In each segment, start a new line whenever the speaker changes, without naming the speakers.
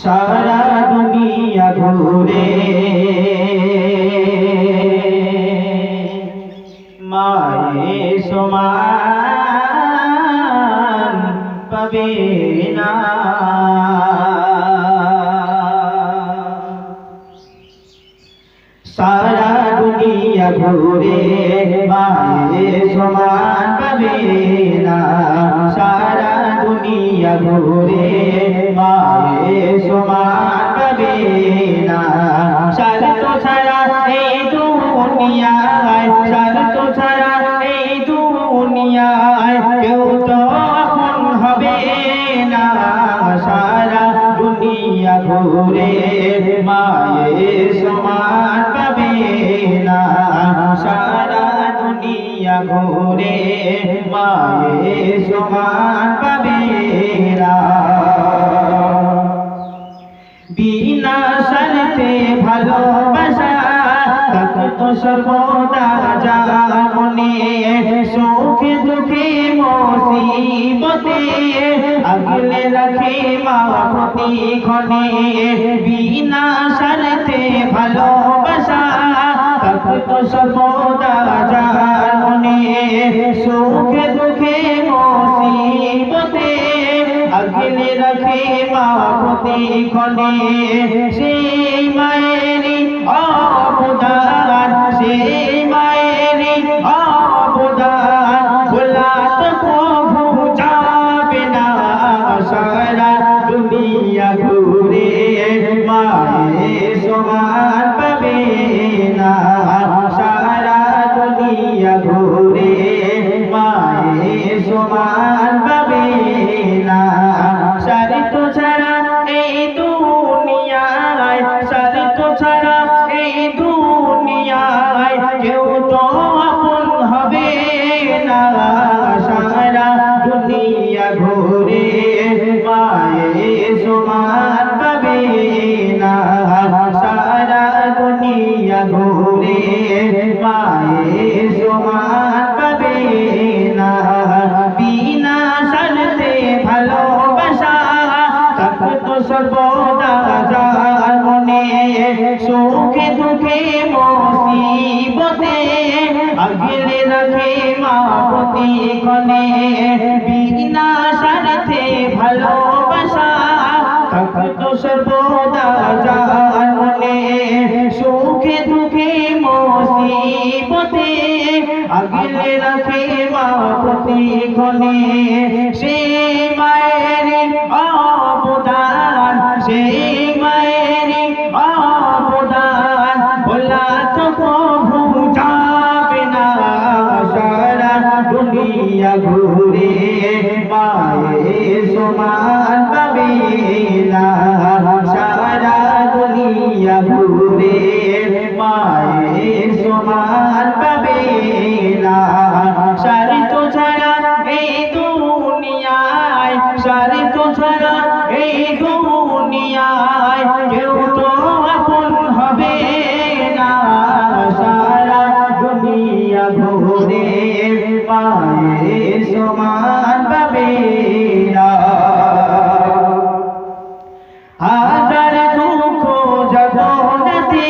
সারা দুনিয়া ঘুরে মায়ের সমান পাবে না। সারা দুনিয়া ঘুরে মায়ের সমান পাবে না। সারা দুনিয়া ঘুরে মায়ের সমান পাবে না। স্বার্থ ছাড়া এই দুনিয়ায়, স্বার্থ ছাড়া এই দুনিয়ায় কেউ তো আপন হবে না। সারা দুনিয়া ঘুরে মায়ের সমান পাবে না। সারা দুনিয়া ঘুরে মায়ের সমান পাবে না। বিনা স্বার্থে ভালোবাসা থাকতো সর্বদা যার মনে, সুখে দুঃখে মুসিবতে আগলে রাখে মা প্রতিক্ষণে। বিনা স্বার্থে ভালোবাসা থাকতো সর্বদা যার মনে, সুখে দুঃখে মুসিবতে আগলে রাখে মা প্রতিক্ষণে। সেই মায়েরই অবদান, সেই মায়েরই অবদান ভোলা তো কভু যাবে না। সারা দুনিয়া ঘুরে মায়ের সমান পাবে না। সারা দুনিয়া ঘুরে মায়ের সমান পাবে না। স্বার্থ ছাড়া এই দুনিয়ায়, স্বার্থ ছাড়া এই দুনিয়ায় কেউ তো আপন হবে না। সারা দুনিয়া ঘুরে মায়ের সমান পাবে না। সারা দুনিয়া ঘুরে মায়ের সমান পাবে না। বিনা স্বার্থে ভালোবাসা থাকতো সর্বদা যার মনে, সুখে দুঃখে মুসিবতে আগলে রাখে মা প্রতিক্ষণে। বিনা স্বার্থে ভালোবাসা থাকতো সর্বদা যার মনে, সুখে দুঃখে মুসিবতে আগলে রাখে মা প্রতিক্ষণে। সেই মায়েরই অবদান, সেই মায়েরই অবদান ভোলা তো কভু যাবে না। সারা দুনিয়া ঘুরে মায়ের সমান পাবে না। সারা দুনিয়া ঘুরে মায়ের সমান পাবে না। স্বার্থ ছাড়া এই দুনিয়ায়, স্বার্থ ছাড়া এই দুনিয়ায় কেউ তো আপন হবে না। সারা দুনিয়া ঘুরে মায়ের সমান পাবে না। হাজার দুঃখ জগতে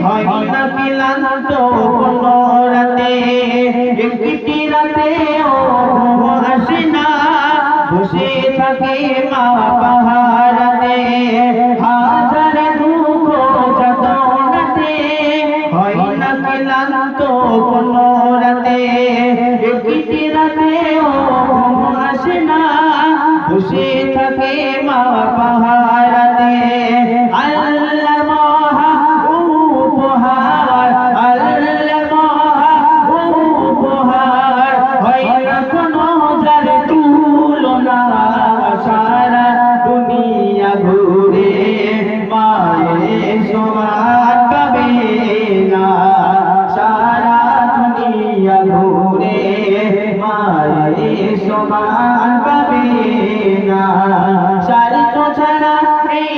হয় না ক্লান্ত কোনো রাতে, একটি রাতে ও আসে না বসে থাকে মা পাহাড়াতে। হাজার দুঃখ জগতে হয় না ক্লান্ত কোনো রাতে, একটি রাতে ও আসে না বসে থাকে মা পাহাড়াতে। আল্লাহ মহা উপহার, আল্লাহ মহা উপহার হয় না কোনো যার তুলনা। সারা দুনিয়া ঘুরে মায়ের সমান পাবে না। সারা দুনিয়া ঘুরে মায়ের সমান পাবে না। স্বার্থ ছাড়া এই